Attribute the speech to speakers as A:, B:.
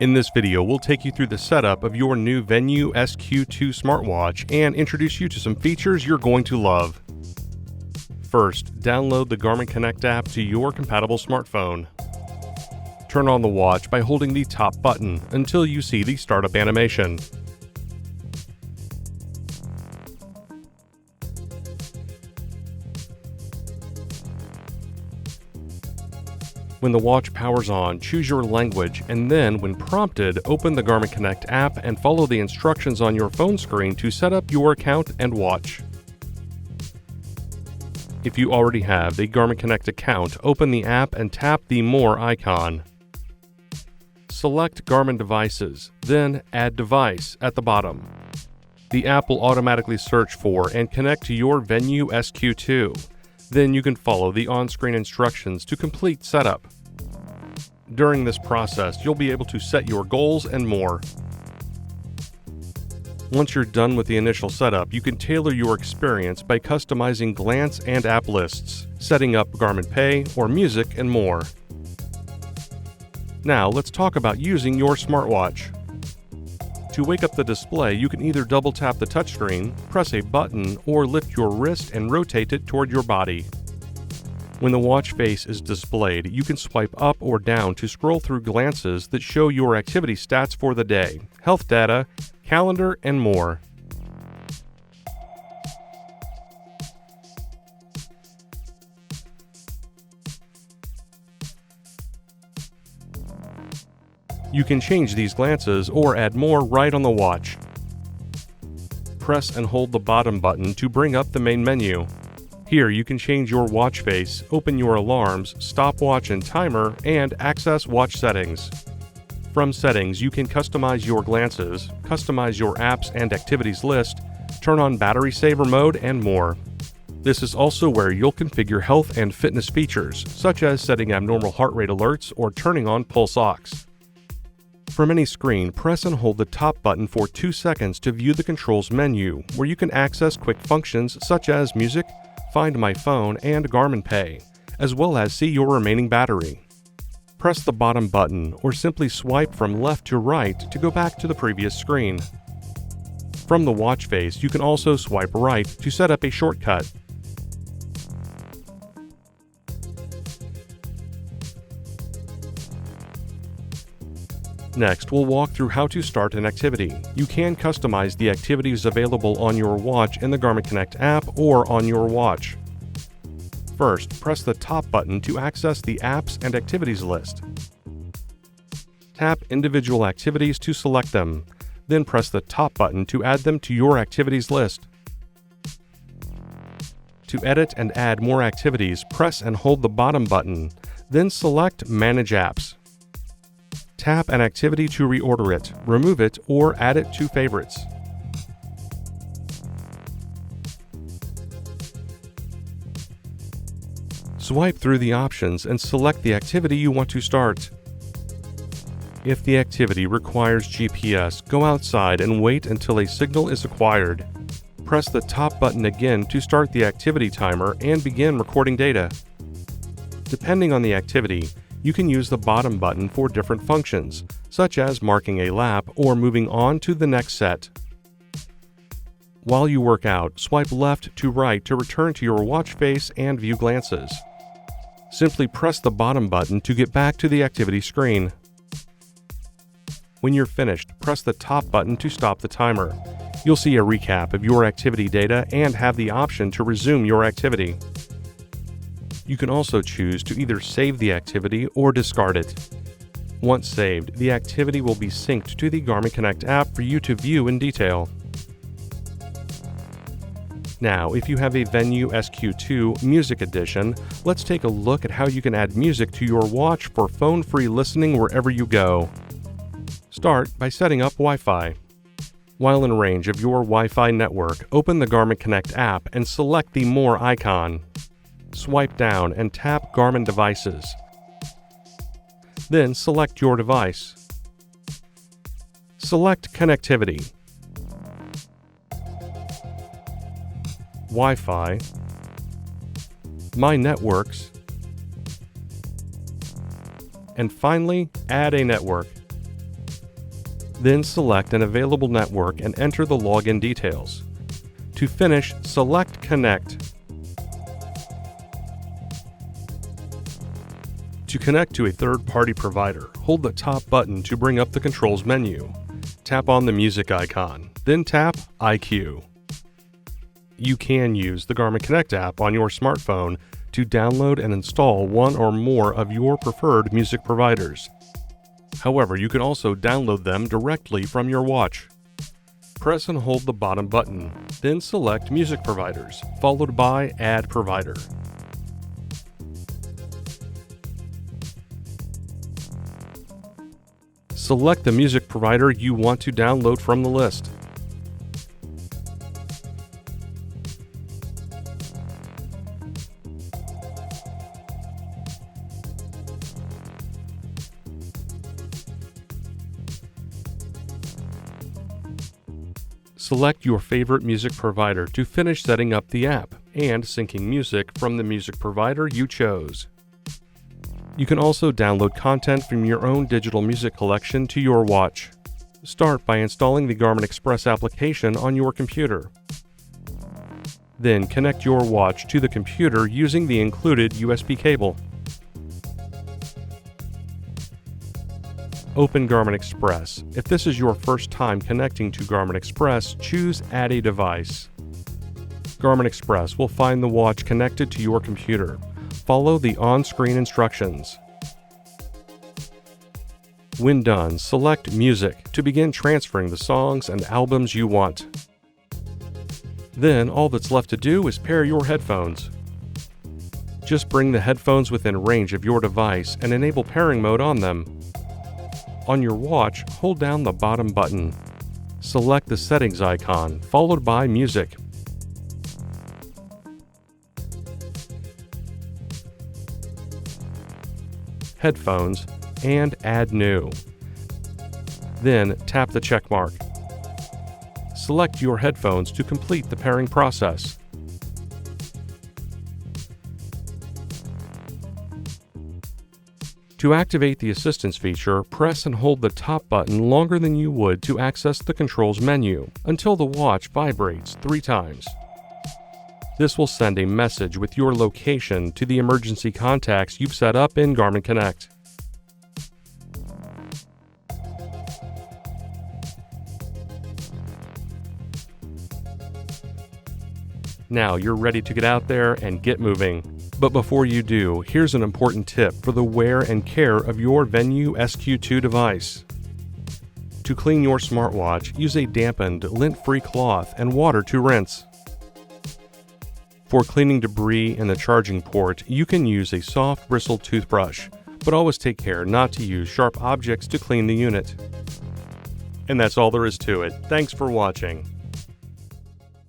A: In this video, we'll take you through the setup of your new Venue SQ2 smartwatch and introduce you to some features you're going to love. First, download the Garmin Connect app to your compatible smartphone. Turn on the watch by holding the top button until you see the startup animation. When the watch powers on, choose your language, and then, when prompted, open the Garmin Connect app and follow the instructions on your phone screen to set up your account and watch. If you already have a Garmin Connect account, open the app and tap the More icon. Select Garmin Devices, then Add Device at the bottom. The app will automatically search for and connect to your Venue SQ2. Then you can follow the on-screen instructions to complete setup. During this process, you'll be able to set your goals and more. Once you're done with the initial setup, you can tailor your experience by customizing glance and app lists, setting up Garmin Pay or music, and more. Now, let's talk about using your smartwatch. To wake up the display, you can either double-tap the touchscreen, press a button, or lift your wrist and rotate it toward your body. When the watch face is displayed, you can swipe up or down to scroll through glances that show your activity stats for the day, health data, calendar, and more. You can change these glances or add more right on the watch. Press and hold the bottom button to bring up the main menu. Here you can change your watch face, open your alarms, stopwatch and timer, and access watch settings. From settings, you can customize your glances, customize your apps and activities list, turn on battery saver mode, and more. This is also where you'll configure health and fitness features, such as setting abnormal heart rate alerts or turning on pulse ox. From any screen, press and hold the top button for 2 seconds to view the controls menu, where you can access quick functions such as music, Find My Phone, and Garmin Pay, as well as see your remaining battery. Press the bottom button or simply swipe from left to right to go back to the previous screen. From the watch face, you can also swipe right to set up a shortcut. Next, we'll walk through how to start an activity. You can customize the activities available on your watch in the Garmin Connect app or on your watch. First, press the top button to access the apps and activities list. Tap individual activities to select them, then press the top button to add them to your activities list. To edit and add more activities, press and hold the bottom button, then select Manage Apps. Tap an activity to reorder it, remove it, or add it to favorites. Swipe through the options and select the activity you want to start. If the activity requires GPS, go outside and wait until a signal is acquired. Press the top button again to start the activity timer and begin recording data. Depending on the activity, you can use the bottom button for different functions, such as marking a lap or moving on to the next set. While you work out, swipe left to right to return to your watch face and view glances. Simply press the bottom button to get back to the activity screen. When you're finished, press the top button to stop the timer. You'll see a recap of your activity data and have the option to resume your activity. You can also choose to either save the activity or discard it. Once saved, the activity will be synced to the Garmin Connect app for you to view in detail. Now, if you have a Venue SQ2 Music Edition, let's take a look at how you can add music to your watch for phone-free listening wherever you go. Start by setting up Wi-Fi. While in range of your Wi-Fi network, open the Garmin Connect app and select the More icon. Swipe down and tap Garmin Devices. Then select your device. Select Connectivity. Wi-Fi. My Networks. And finally, add a network. Then select an available network and enter the login details. To finish, select Connect. To connect to a third-party provider, hold the top button to bring up the controls menu. Tap on the music icon, then tap iCue. You can use the Garmin Connect app on your smartphone to download and install one or more of your preferred music providers. However, you can also download them directly from your watch. Press and hold the bottom button, then select Music Providers, followed by Add Provider. Select the music provider you want to download from the list. Select your favorite music provider to finish setting up the app and syncing music from the music provider you chose. You can also download content from your own digital music collection to your watch. Start by installing the Garmin Express application on your computer. Then connect your watch to the computer using the included USB cable. Open Garmin Express. If this is your first time connecting to Garmin Express, choose Add a Device. Garmin Express will find the watch connected to your computer. Follow the on-screen instructions. When done, select Music to begin transferring the songs and albums you want. Then all that's left to do is pair your headphones. Just bring the headphones within range of your device and enable pairing mode on them. On your watch, hold down the bottom button. Select the settings icon, followed by Music. Headphones, and Add New. Then tap the check mark. Select your headphones to complete the pairing process. To activate the assistance feature, press and hold the top button longer than you would to access the controls menu until the watch vibrates 3 times. This will send a message with your location to the emergency contacts you've set up in Garmin Connect. Now you're ready to get out there and get moving. But before you do, here's an important tip for the wear and care of your Venu SQ2 device. To clean your smartwatch, use a dampened, lint-free cloth and water to rinse. For cleaning debris in the charging port, you can use a soft bristled toothbrush, but always take care not to use sharp objects to clean the unit. And that's all there is to it. Thanks for watching.